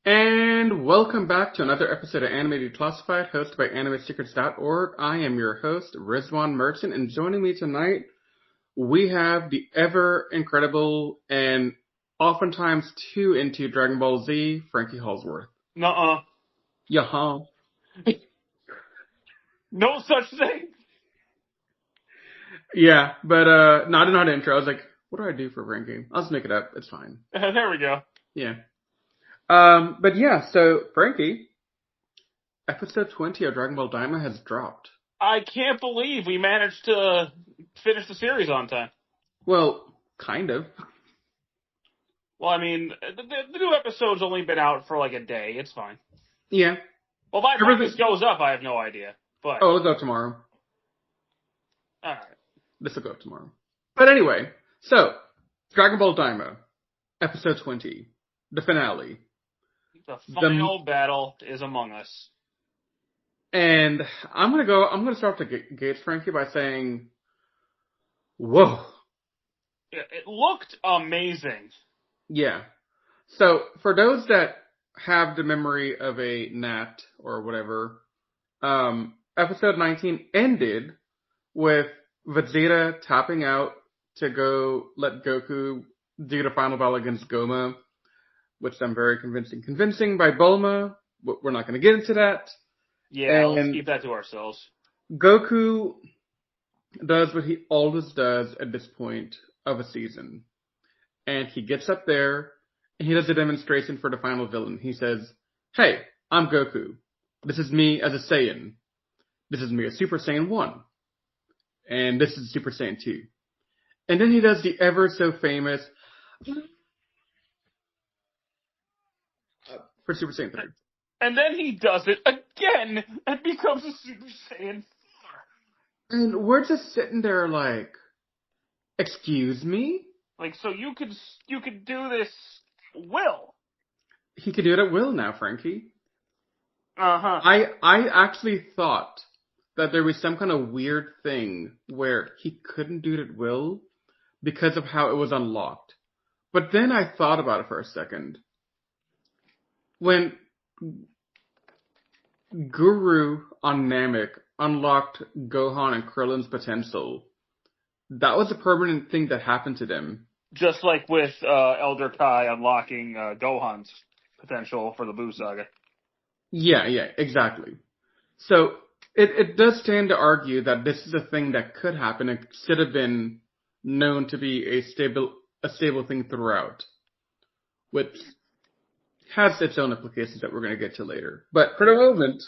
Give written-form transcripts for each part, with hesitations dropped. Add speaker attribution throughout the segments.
Speaker 1: And welcome back to another episode of Anime Declassified, hosted by AnimeSecrets.org. I am your host, Rizwan Merchant, and joining me tonight, we have the ever incredible and oftentimes too into Dragon Ball Z, Frankie Hallsworth.
Speaker 2: Nuh-uh.
Speaker 1: Yaha.
Speaker 2: No such thing.
Speaker 1: Yeah, but not an intro. I was like, what do I do for Frankie? I'll just make it up. It's fine.
Speaker 2: There we go.
Speaker 1: Yeah. But yeah, so Frankie, episode 20 of Dragon Ball Daima has dropped.
Speaker 2: I can't believe we managed to finish the series on time.
Speaker 1: Well, kind of.
Speaker 2: Well, I mean, the new episode's only been out for like a day. It's fine.
Speaker 1: Yeah.
Speaker 2: Well, by the time this goes up, I have no idea. But
Speaker 1: it'll go up tomorrow.
Speaker 2: Alright.
Speaker 1: This will go up tomorrow. But anyway, so, Dragon Ball Daima, episode 20, the finale.
Speaker 2: The final battle is among us.
Speaker 1: And I'm gonna start off the gates, Frankie, by saying, whoa.
Speaker 2: It looked amazing.
Speaker 1: Yeah. So, for those that have the memory of a gnat or whatever, episode 19 ended with Vegeta tapping out to go let Goku do the final battle against Gomah, which I'm very convincing by Bulma. We're not going to get into that.
Speaker 2: Yeah, let's keep that to ourselves.
Speaker 1: Goku does what he always does at this point of a season. And he gets up there, and he does a demonstration for the final villain. He says, hey, I'm Goku. This is me as a Saiyan. This is me as Super Saiyan 1. And this is Super Saiyan 2. And then he does the ever so famous for Super Saiyan 3.
Speaker 2: And then he does it again and becomes a Super Saiyan 4.
Speaker 1: And we're just sitting there like, excuse me?
Speaker 2: Like, so you could do this will.
Speaker 1: He could do it at will now, Frankie.
Speaker 2: Uh-huh.
Speaker 1: I actually thought that there was some kind of weird thing where he couldn't do it at will because of how it was unlocked. But then I thought about it for a second. When Guru on Namek unlocked Gohan and Krillin's potential, that was a permanent thing that happened to them.
Speaker 2: Just like with Elder Kai unlocking Gohan's potential for the Buu Saga.
Speaker 1: Yeah, exactly. So it does stand to argue that this is a thing that could happen and should have been known to be a stable thing throughout, which has its own implications that we're going to get to later. But for the moment,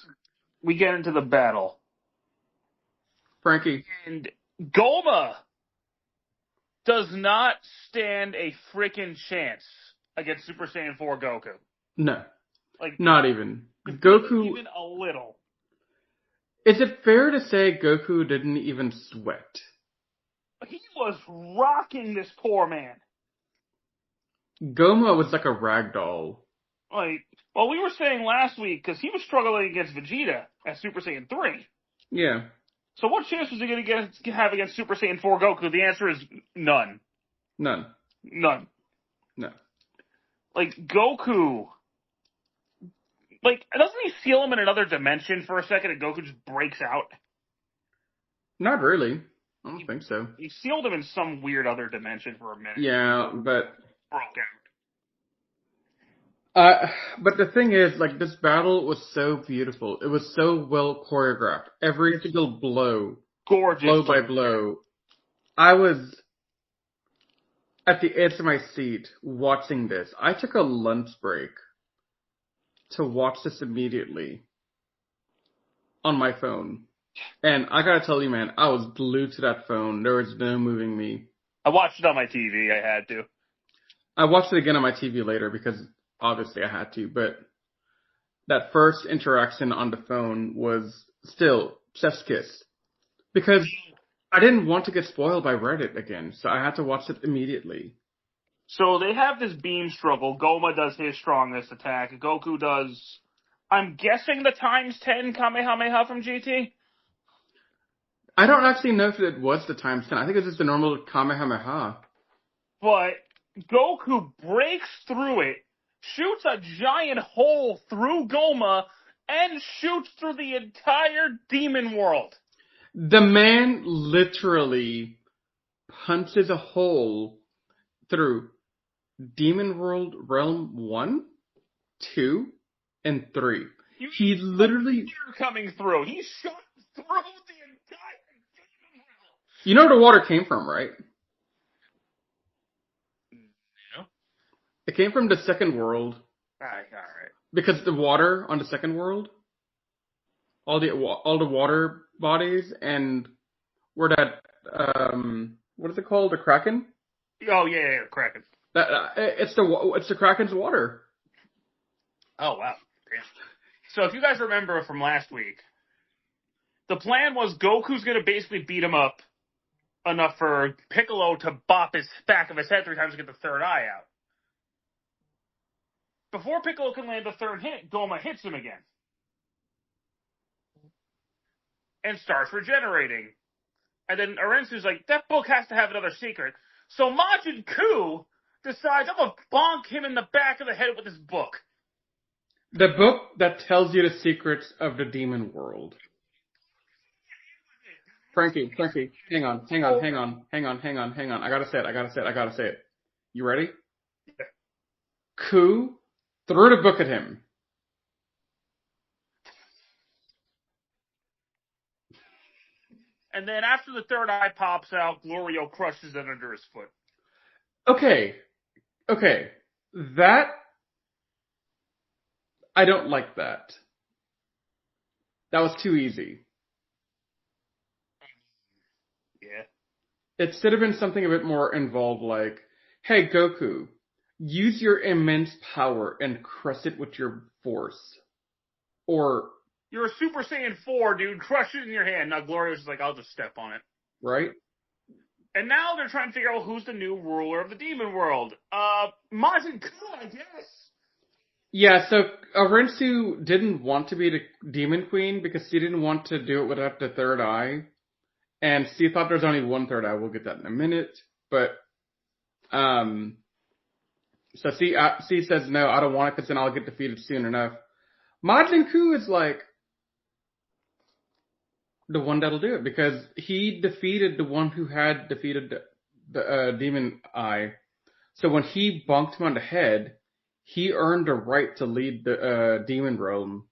Speaker 2: we get into the battle.
Speaker 1: Frankie.
Speaker 2: And Gomah does not stand a freaking chance against Super Saiyan 4 Goku.
Speaker 1: No.
Speaker 2: Like,
Speaker 1: not even. Goku.
Speaker 2: Even a little.
Speaker 1: Is it fair to say Goku didn't even sweat?
Speaker 2: He was rocking this poor man.
Speaker 1: Gomah was like a rag doll.
Speaker 2: Like, well, we were saying last week, because he was struggling against Vegeta at Super Saiyan 3.
Speaker 1: Yeah.
Speaker 2: So what chance was he going to have against Super Saiyan 4 Goku? The answer is none.
Speaker 1: None.
Speaker 2: No. Like, Goku... Like, doesn't he seal him in another dimension for a second and Goku just breaks out?
Speaker 1: Not really. I don't think so.
Speaker 2: He sealed him in some weird other dimension for a minute.
Speaker 1: Yeah, but...
Speaker 2: broke
Speaker 1: out. But the thing is, like, this battle was so beautiful. It was so well choreographed. Every single blow.
Speaker 2: Gorgeous.
Speaker 1: Blow by blow. I was at the edge of my seat watching this. I took a lunch break to watch this immediately on my phone. And I gotta tell you, man, I was glued to that phone. There was no moving me.
Speaker 2: I watched it on my TV. I had to.
Speaker 1: I watched it again on my TV later because obviously I had to, but that first interaction on the phone was still chef's kiss. Because I didn't want to get spoiled by Reddit again, so I had to watch it immediately.
Speaker 2: So they have this beam struggle. Gomah does his strongest attack. Goku does, I'm guessing, the ×10 Kamehameha from GT?
Speaker 1: I don't actually know if it was the ×10. I think it was just the normal Kamehameha.
Speaker 2: But Goku breaks through it, shoots a giant hole through Gomah, and shoots through the entire demon world.
Speaker 1: The man literally punches a hole through Demon World Realm 1, 2, and 3. He literally
Speaker 2: coming through. He shot through the entire demon world.
Speaker 1: You know where the water came from, right?
Speaker 2: Yeah.
Speaker 1: It came from the second world.
Speaker 2: All right.
Speaker 1: Because the water on the second world, all the water bodies, and where that what is it called? The Kraken?
Speaker 2: Oh yeah, Kraken.
Speaker 1: That it's the Kraken's water.
Speaker 2: Oh wow. Damn. So if you guys remember from last week, the plan was Goku's going to basically beat him up enough for Piccolo to bop his back of his head 3 times to get the third eye out. Before Piccolo can land the third hit, Gomah hits him again. And starts regenerating. And then Arensu's like, that book has to have another secret. So Majin Kuu decides, I'm going to bonk him in the back of the head with this book.
Speaker 1: The book that tells you the secrets of the demon world. Frankie, hang on. I gotta say it. You ready?
Speaker 2: Yeah.
Speaker 1: Kuu threw the book at him.
Speaker 2: And then after the third eye pops out, Glorio crushes it under his foot.
Speaker 1: Okay. That, I don't like that. That was too easy.
Speaker 2: Yeah.
Speaker 1: It should have been something a bit more involved, like, hey, Goku, use your immense power and crush it with your force. Or...
Speaker 2: You're a Super Saiyan 4, dude. Crush it in your hand. Now Glorio's like, I'll just step on it.
Speaker 1: Right?
Speaker 2: And now they're trying to figure out who's the new ruler of the demon world. Majin Kuu, I guess.
Speaker 1: Yeah, so Arensu didn't want to be the demon queen because she didn't want to do it without the third eye. And she thought there's only one third eye. We'll get that in a minute. But, so she says, no, I don't want it because then I'll get defeated soon enough. Majin Kuu is like the one that'll do it because he defeated the one who had defeated the demon eye. So when he bonked him on the head, he earned the right to lead the demon realm.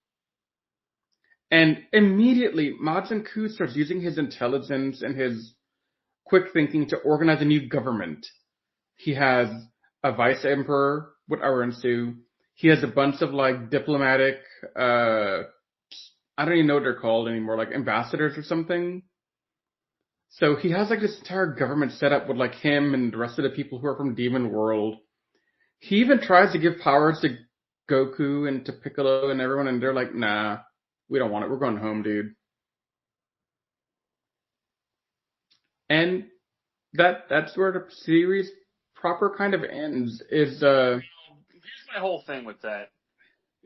Speaker 1: And immediately, Majin Kuu starts using his intelligence and his quick thinking to organize a new government. He has a vice emperor with Arensu. He has a bunch of like diplomatic, I don't even know what they're called anymore, like ambassadors or something. So he has like this entire government set up with like him and the rest of the people who are from Demon World. He even tries to give powers to Goku and to Piccolo and everyone, and they're like, nah, we don't want it. We're going home, dude. And that's where the series proper kind of ends. Here's
Speaker 2: my whole thing with that.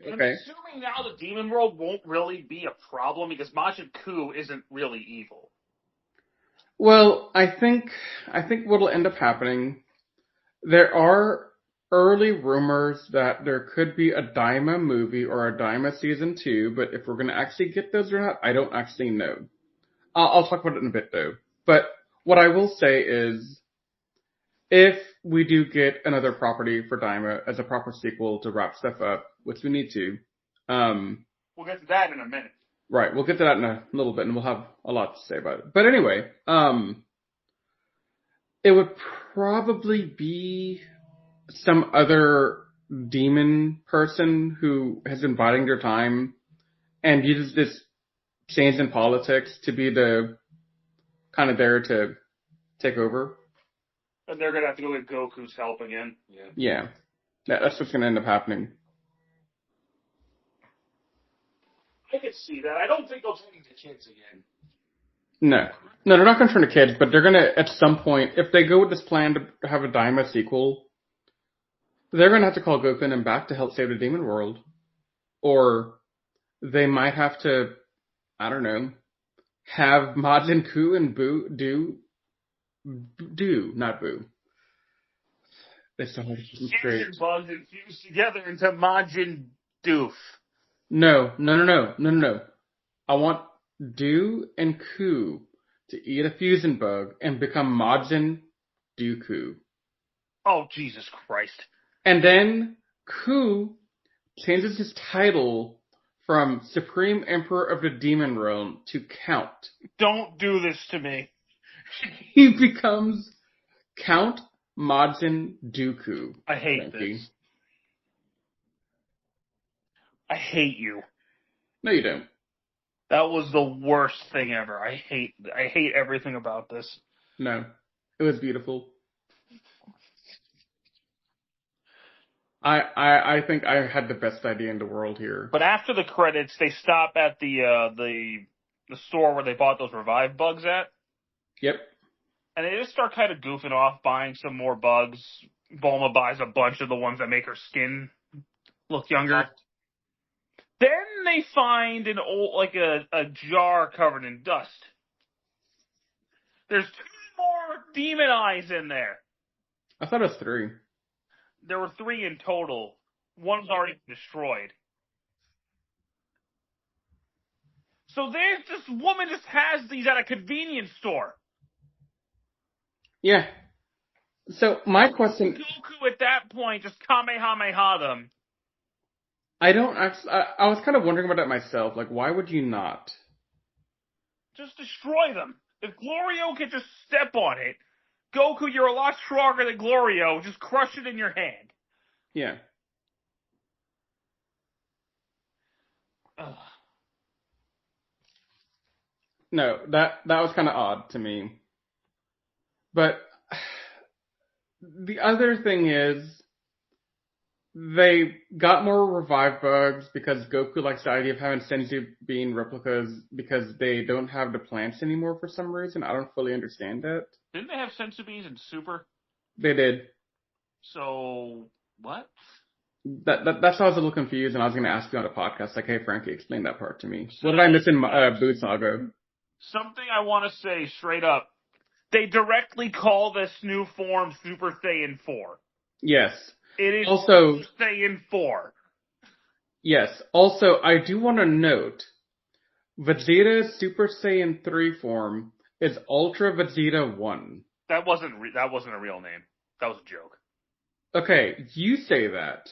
Speaker 1: Okay.
Speaker 2: I'm assuming now the demon world won't really be a problem because Majin Kuu isn't really evil.
Speaker 1: Well, I think what'll end up happening, there are early rumors that there could be a Daima movie or a Daima season 2, but if we're going to actually get those or not, I don't actually know. I'll talk about it in a bit though. But what I will say is, if we do get another property for Daima as a proper sequel to wrap stuff up, which we need to,
Speaker 2: we'll get to that in a minute.
Speaker 1: Right, we'll get to that in a little bit, and we'll have a lot to say about it. But anyway, it would probably be some other demon person who has been biding their time and uses this change in politics to be the kind of there to take over.
Speaker 2: And they're going to have to go get Goku's help again.
Speaker 1: Yeah. That's what's going to end up happening.
Speaker 2: I could see that. I don't think they'll turn into kids again.
Speaker 1: No, they're not going to turn to kids, but they're going to, at some point, if they go with this plan to have a Daima sequel, they're going to have to call Goku and him back to help save the demon world. Or they might have to, I don't know, have Majin Kuu and Buu not Buu. They still have to keep them straight.
Speaker 2: Fusion bugs infused together into Majin Doof.
Speaker 1: No. I want Do and Koo to eat a fusion bug and become Majin Dooku.
Speaker 2: Oh, Jesus Christ.
Speaker 1: And then Koo changes his title from Supreme Emperor of the Demon Realm to Count.
Speaker 2: Don't do this to me.
Speaker 1: He becomes Count Majin Dooku.
Speaker 2: I hate this. I hate you.
Speaker 1: No, you don't.
Speaker 2: That was the worst thing ever. I hate everything about this.
Speaker 1: No. It was beautiful. I think I had the best idea in the world here.
Speaker 2: But after the credits, they stop at the store where they bought those revived bugs at.
Speaker 1: Yep.
Speaker 2: And they just start kind of goofing off, buying some more bugs. Bulma buys a bunch of the ones that make her skin look younger. Then they find an old, like a jar covered in dust. There's 2 more demon eyes in there.
Speaker 1: I thought it was 3.
Speaker 2: There were 3 in total. One's already destroyed. So this woman just has these at a convenience store.
Speaker 1: Yeah. So my question...
Speaker 2: Goku at that point just Kamehameha them.
Speaker 1: I was kind of wondering about that myself. Like, why would you not?
Speaker 2: Just destroy them. If Glorio could just step on it, Goku, you're a lot stronger than Glorio. Just crush it in your hand.
Speaker 1: Yeah.
Speaker 2: Ugh.
Speaker 1: No, that was kind of odd to me. But the other thing is, they got more revived bugs because Goku likes the idea of having Senzu being replicas because they don't have the plants anymore for some reason. I don't fully understand that.
Speaker 2: Didn't they have sensu beans in Super?
Speaker 1: They did.
Speaker 2: So, what?
Speaker 1: That's why I was a little confused, and I was going to ask you on the podcast, like, hey, Frankie, explain that part to me. What did I miss in Boo Saga?
Speaker 2: Something I want to say straight up. They directly call this new form Super Saiyan 4.
Speaker 1: Yes.
Speaker 2: It is
Speaker 1: also,
Speaker 2: Super Saiyan 4.
Speaker 1: Yes. Also, I do want to note, Vegeta's Super Saiyan 3 form is Ultra Vegeta 1.
Speaker 2: That wasn't a real name. That was a joke.
Speaker 1: Okay, you say that.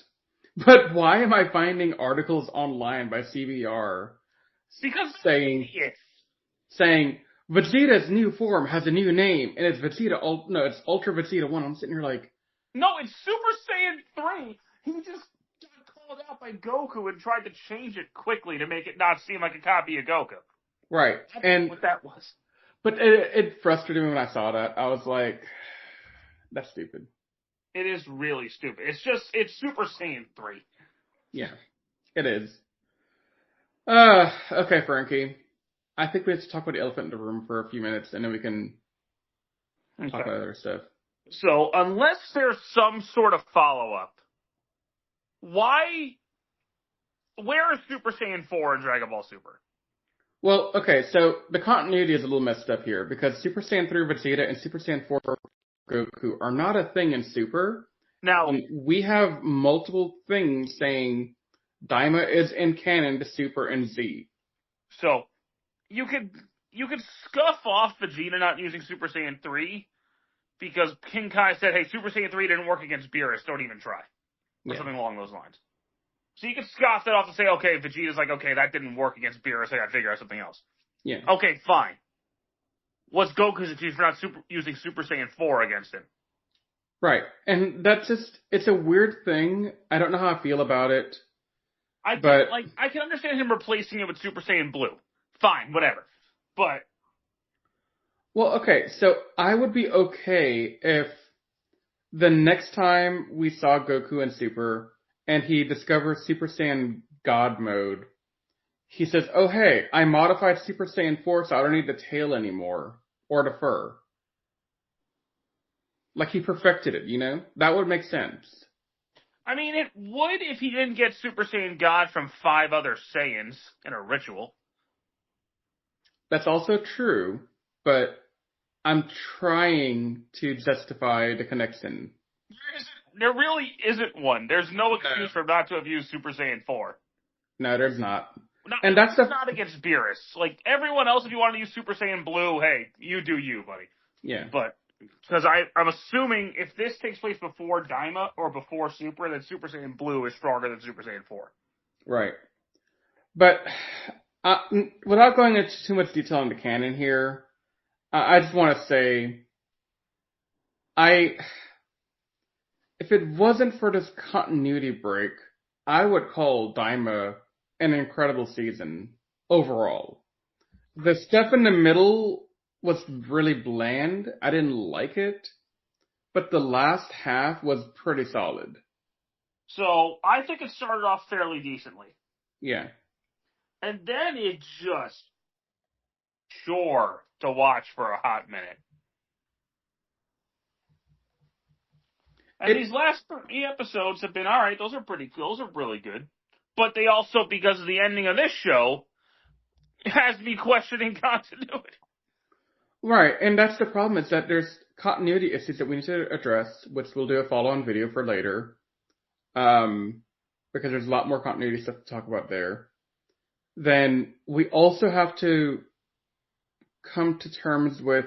Speaker 1: But why am I finding articles online by CBR saying Vegeta's new form has a new name and it's it's Ultra Vegeta 1. I'm sitting here like,
Speaker 2: no, it's Super Saiyan 3. He just got called out by Goku and tried to change it quickly to make it not seem like a copy of Goku.
Speaker 1: Right.
Speaker 2: That's what that was.
Speaker 1: But it frustrated me when I saw that. I was like, that's stupid.
Speaker 2: It is really stupid. It's Super Saiyan 3.
Speaker 1: Yeah, it is. Okay, Frankie. I think we have to talk about the elephant in the room for a few minutes, and then we can talk about other stuff.
Speaker 2: So, unless there's some sort of follow-up, where is Super Saiyan 4 in Dragon Ball Super?
Speaker 1: Well, okay, so the continuity is a little messed up here, because Super Saiyan 3 Vegeta and Super Saiyan 4 Goku are not a thing in Super.
Speaker 2: Now,
Speaker 1: we have multiple things saying Daima is in canon to Super and Z.
Speaker 2: So, you could scuff off Vegeta not using Super Saiyan 3, because King Kai said, hey, Super Saiyan 3 didn't work against Beerus, don't even try. Or something along those lines. So you could scoff that off and say, okay, Vegeta's like, okay, that didn't work against Beerus, I gotta figure out something else.
Speaker 1: Yeah.
Speaker 2: Okay, fine. What's Goku's excuse for not using Super Saiyan 4 against him?
Speaker 1: Right. And that's it's a weird thing. I don't know how I feel about it. I
Speaker 2: can understand him replacing it with Super Saiyan Blue. Fine, whatever. But...
Speaker 1: Well, okay, so I would be okay if the next time we saw Goku in Super and he discovers Super Saiyan God mode, he says, oh hey, I modified Super Saiyan 4 so I don't need the tail anymore, or the fur. Like he perfected it, you know? That would make sense.
Speaker 2: I mean, it would if he didn't get Super Saiyan God from 5 other Saiyans in a ritual.
Speaker 1: That's also true, but I'm trying to justify the connection.
Speaker 2: there really isn't one. There's no excuse for him not to have used Super Saiyan 4.
Speaker 1: No, there's not.
Speaker 2: Not,
Speaker 1: And that's
Speaker 2: not against Beerus. Like, everyone else, if you want to use Super Saiyan Blue, hey, you do you, buddy.
Speaker 1: Yeah.
Speaker 2: But, because I'm assuming if this takes place before Daima or before Super, then Super Saiyan Blue is stronger than Super Saiyan 4.
Speaker 1: Right. But, without going into too much detail on the canon here, I just want to say, if it wasn't for this continuity break, I would call Daima an incredible season overall. The stuff in the middle was really bland. I didn't like it. But the last half was pretty solid.
Speaker 2: So, I think it started off fairly decently.
Speaker 1: Yeah.
Speaker 2: And then it just chore to watch for a hot minute. And these last 3 episodes have been alright, those are really good. But they also, because of the ending of this show, has me questioning continuity.
Speaker 1: Right, and that's the problem, is that there's continuity issues that we need to address, which we'll do a follow-on video for later. Because there's a lot more continuity stuff to talk about there. Then we also have to come to terms with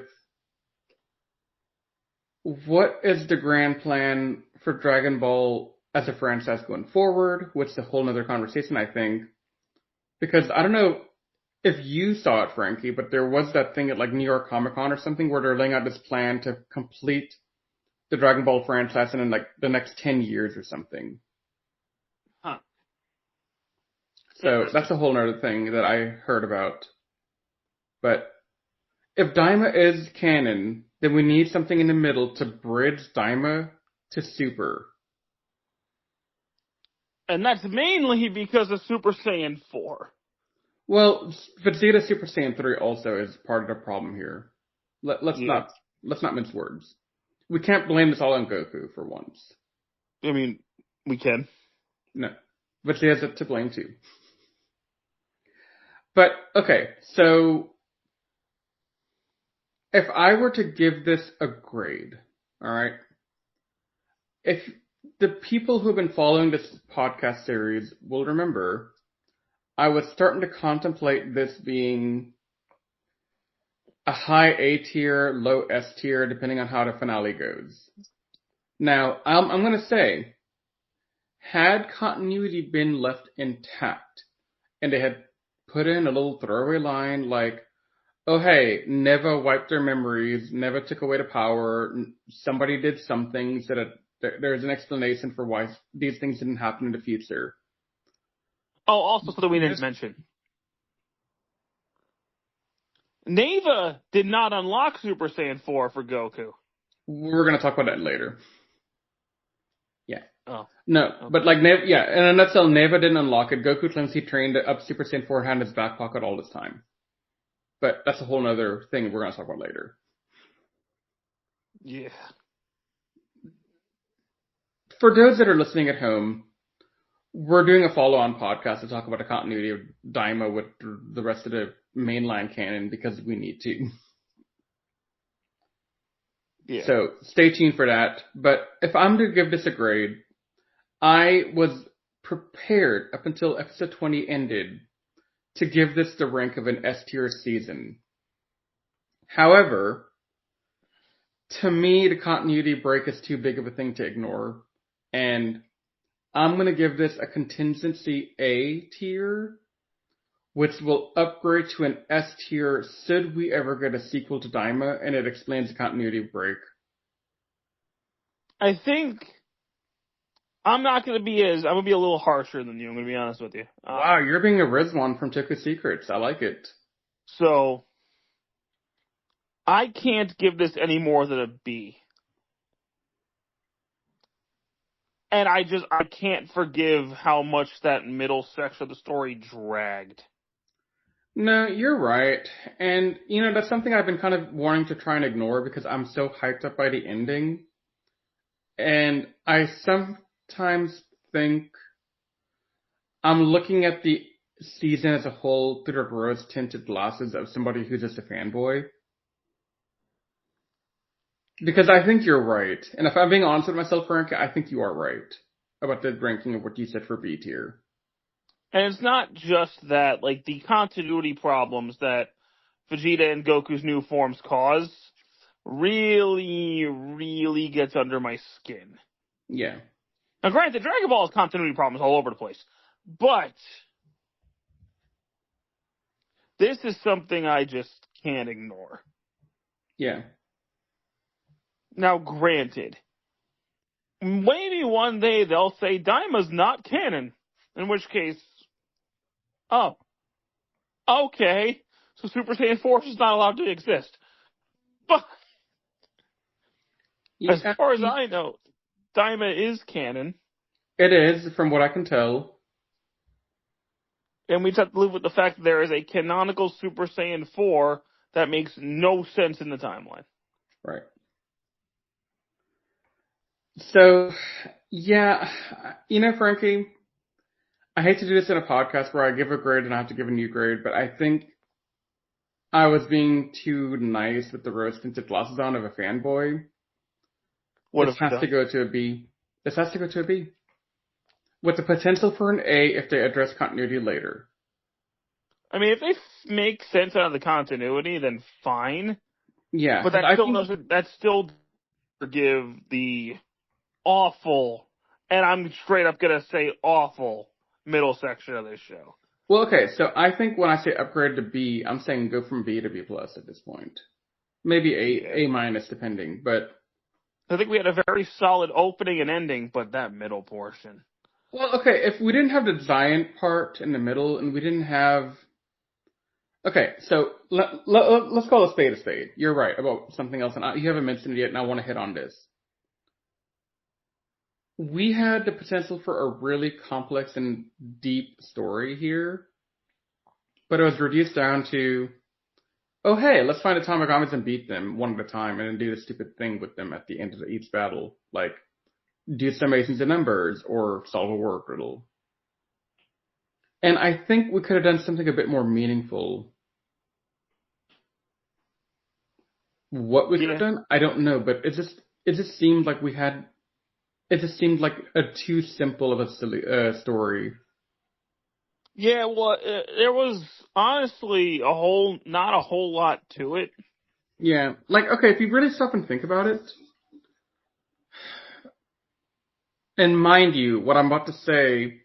Speaker 1: what is the grand plan for Dragon Ball as a franchise going forward, which is a whole nother conversation, I think. Because I don't know if you saw it, Frankie, but there was that thing at like New York Comic Con or something where they're laying out this plan to complete the Dragon Ball franchise in like the next 10 years or something.
Speaker 2: Huh.
Speaker 1: So that's a whole other thing that I heard about. But if Daima is canon, then we need something in the middle to bridge Daima to Super.
Speaker 2: And that's mainly because of Super Saiyan 4.
Speaker 1: Well, Vegeta Super Saiyan 3 also is part of the problem here. Let's not mince words. We can't blame this all on Goku for once.
Speaker 2: I mean, we can.
Speaker 1: No. Vegeta's to blame too. But, okay, so if I were to give this a grade, alright, if the people who've been following this podcast series will remember, I was starting to contemplate this being a high A tier, low S tier, depending on how the finale goes. Now, I'm going to say, had continuity been left intact, and they had put in a little throwaway line like, oh hey, Neva wiped their memories, Neva took away the power, somebody did something, so that there's an explanation for why these things didn't happen in the future.
Speaker 2: Oh, also something we didn't mention. Neva did not unlock Super Saiyan 4 for Goku.
Speaker 1: We're going to talk about that later. Yeah.
Speaker 2: Oh.
Speaker 1: No,
Speaker 2: okay.
Speaker 1: But like, in a nutshell, Neva didn't unlock it. Goku claims he trained up Super Saiyan 4 had in his back pocket all this time. But that's a whole other thing we're going to talk about later.
Speaker 2: Yeah.
Speaker 1: For those that are listening at home, we're doing a follow-on podcast to talk about the continuity of Daima with the rest of the mainline canon because we need to. Yeah. So stay tuned for that. But if I'm to give this a grade, I was prepared up until episode 20 ended to give this the rank of an S-tier season. However, to me, the continuity break is too big of a thing to ignore, and I'm going to give this a contingency A tier, which will upgrade to an S tier should we ever get a sequel to Daima, and it explains the continuity break.
Speaker 2: I think I'm going to be a little harsher than you, I'm going to be honest with you.
Speaker 1: Wow, you're being a Rizwan from Toku Secrets. I like it.
Speaker 2: So, I can't give this any more than a B. And I can't forgive how much that middle section of the story dragged.
Speaker 1: No, you're right. And, that's something I've been kind of wanting to try and ignore because I'm so hyped up by the ending. And I sometimes think I'm looking at the season as a whole through the rose-tinted glasses of somebody who's just a fanboy. Because I think you're right. And if I'm being honest with myself, Frank, I think you are right about the ranking of what you said for B tier.
Speaker 2: And it's not just that, like, the continuity problems that Vegeta and Goku's new forms cause really, really gets under my skin.
Speaker 1: Yeah.
Speaker 2: Now, granted, Dragon Ball has continuity problems all over the place, but this is something I just can't ignore.
Speaker 1: Yeah.
Speaker 2: Now, granted, maybe one day they'll say Daima's not canon, in which case, oh, okay, so Super Saiyan 4 is not allowed to exist. But as
Speaker 1: Yeah,
Speaker 2: far as I know, Daima is canon,
Speaker 1: it is, from what I can tell.
Speaker 2: and we just have to live with the fact that there is a canonical Super Saiyan 4 that makes no sense in the timeline.
Speaker 1: Right. So, yeah, Frankie, I hate to do this in a podcast where I give a grade and I have to give a new grade, but I think I was being too nice with the rose-tinted glasses on of a fanboy.
Speaker 2: What
Speaker 1: This
Speaker 2: have we
Speaker 1: has to
Speaker 2: done?
Speaker 1: go to a B. This has to go to a B. With the potential for an A if they address continuity later.
Speaker 2: I mean, if they make sense out of the continuity, then fine.
Speaker 1: Yeah,
Speaker 2: But
Speaker 1: because
Speaker 2: that
Speaker 1: I
Speaker 2: still
Speaker 1: think,
Speaker 2: doesn't. That still forgive the awful, and I'm straight up gonna say awful middle section of this show.
Speaker 1: well, okay, so I think when I say upgrade to B, I'm saying go from B to B plus at this point. Maybe
Speaker 2: Yeah.
Speaker 1: A minus depending, but
Speaker 2: I think we had a very solid opening and ending, but that middle portion.
Speaker 1: well, okay, if we didn't have the giant part in the middle and we didn't have okay, so let's call a spade a spade. You're right about something else, and you haven't mentioned it yet, and I want to hit on this. We had the potential for a really complex and deep story here, but it was reduced down to, oh hey, let's find the Tamagamis and beat them one at a time, and then do the stupid thing with them at the end of each battle, like do summations of numbers or solve a word riddle. And I think we could have done something a bit more meaningful. What we could have
Speaker 2: Yeah.
Speaker 1: done, I don't know, but it just seemed like we had. It just seemed like a too simple of a silly story.
Speaker 2: Yeah, well, there was honestly not a whole lot to it.
Speaker 1: Yeah, like okay, if you really stop and think about it, and mind you, what I'm about to say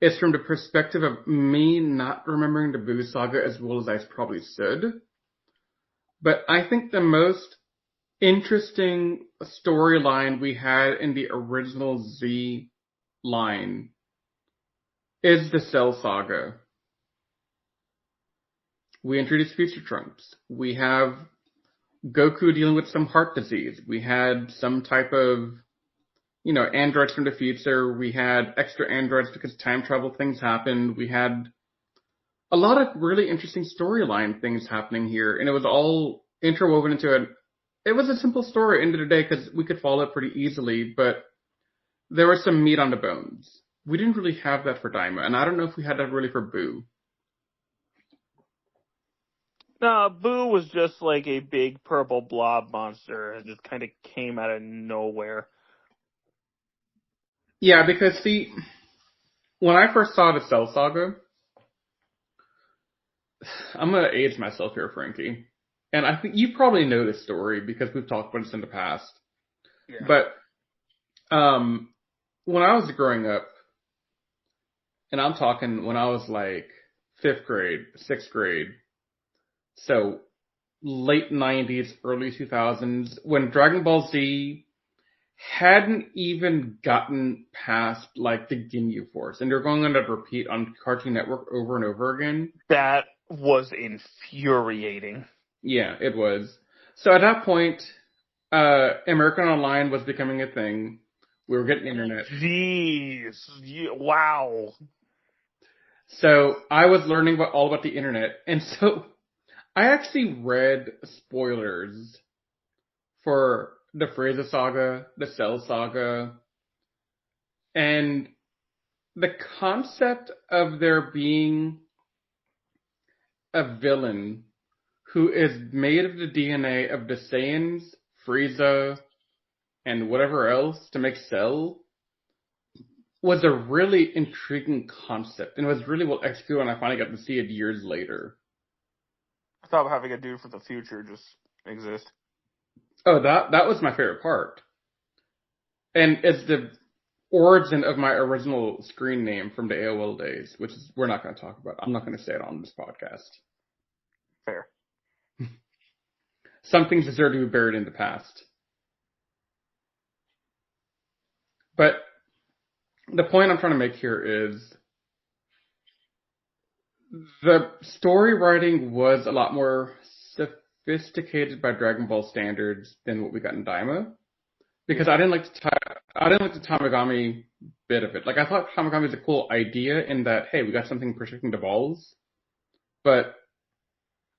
Speaker 1: is from the perspective of me not remembering the Boo saga as well as I probably should. But I think the most interesting storyline we had in the original Z line is the Cell saga. We introduced Future Trunks. We have Goku dealing with some heart disease. We had some type of, androids from the future. We had extra androids because time travel things happened. We had a lot of really interesting storyline things happening here, and it was all interwoven into it. It was a simple story end of the day because we could follow it pretty easily, but there was some meat on the bones. We didn't really have that for Daima, and I don't know if we had that really for Boo.
Speaker 2: No, Boo was just like a big purple blob monster. It just kind of came out of nowhere.
Speaker 1: Yeah, because see, when I first saw the Cell Saga, I'm gonna age myself here, Frankie. And I think you probably know this story because we've talked about this in the past.
Speaker 2: Yeah.
Speaker 1: But when I was growing up, and I'm talking when I was like 5th grade, 6th grade, so late 90s, early 2000s, when Dragon Ball Z hadn't even gotten past like the Ginyu Force, and they're going on to repeat on Cartoon Network over and over again.
Speaker 2: That was infuriating.
Speaker 1: Yeah, it was. So at that point, American Online was becoming a thing. We were getting internet.
Speaker 2: Jeez. Wow.
Speaker 1: So I was learning all about the internet, and so I actually read spoilers for the Frieza saga, the Cell saga, and the concept of there being a villain who is made of the DNA of the Saiyans Frieza, and whatever else to make Cell was a really intriguing concept, and it was really well executed when I finally got to see it years later.
Speaker 2: I thought having a dude for the future just exist.
Speaker 1: Oh, that was my favorite part. And it's the origin of my original screen name from the AOL days, which is we're not going to talk about. I'm not going to say it on this podcast.
Speaker 2: Fair.
Speaker 1: Some things deserve to be buried in the past. But the point I'm trying to make here is the story writing was a lot more sophisticated by Dragon Ball standards than what we got in Daima. Because I didn't like the Tamagami bit of it. Like, I thought Tamagami was a cool idea in that, hey, we got something protecting the balls. But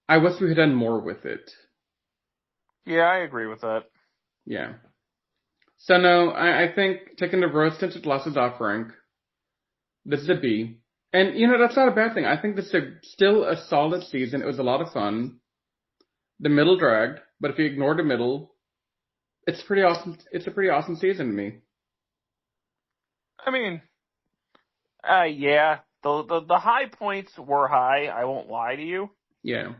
Speaker 1: I wish we had done more with it.
Speaker 2: Yeah, I agree with that.
Speaker 1: Yeah. So no, I think taking the rose-tinted glasses off, Frank, this is a B. And, that's not a bad thing. I think this is still a solid season. It was a lot of fun. The middle dragged, but if you ignore the middle, it's pretty awesome. It's a pretty awesome season to me.
Speaker 2: I mean, yeah, the high points were high. I won't lie to you.
Speaker 1: Yeah.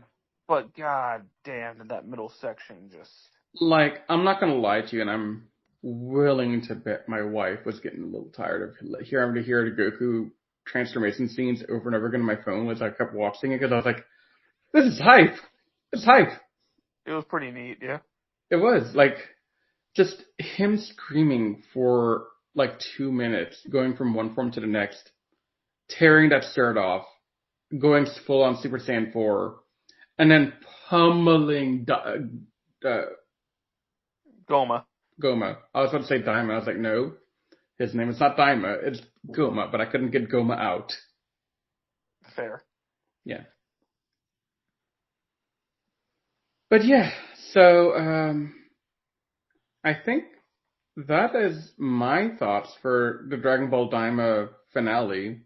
Speaker 2: But god damn, did that middle section just...
Speaker 1: Like, I'm not gonna lie to you, and I'm willing to bet my wife was getting a little tired of having to hear the Goku transformation scenes over and over again on my phone as I kept watching it, because I was like, this is hype! It's hype!
Speaker 2: It was pretty neat, yeah.
Speaker 1: It was, like, just him screaming for, 2 minutes, going from one form to the next, tearing that shirt off, going full on Super Saiyan 4, and then pummeling
Speaker 2: Gomah.
Speaker 1: I was about to say Daima. I was like, no, his name is not Daima. It's Gomah, but I couldn't get Gomah out.
Speaker 2: Fair.
Speaker 1: Yeah. But yeah, so I think that is my thoughts for the Dragon Ball Daima finale.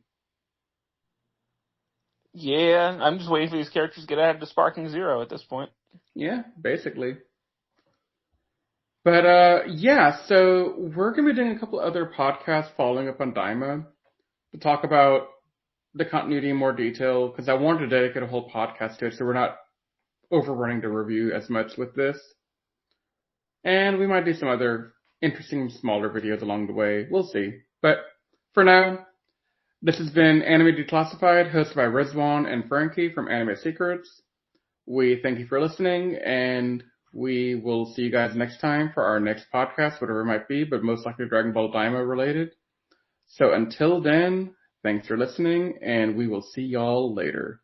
Speaker 2: Yeah, I'm just waiting for these characters to get ahead to Sparking Zero at this point.
Speaker 1: Yeah, basically. But yeah, so we're going to be doing a couple other podcasts following up on Daima to talk about the continuity in more detail, because I wanted to dedicate a whole podcast to it so we're not overrunning the review as much with this. And we might do some other interesting smaller videos along the way. We'll see. But for now, this has been Anime Declassified, hosted by Rizwan and Frankie from Anime Secrets. We thank you for listening, and we will see you guys next time for our next podcast, whatever it might be, but most likely Dragon Ball Daima related. So until then, thanks for listening, and we will see y'all later.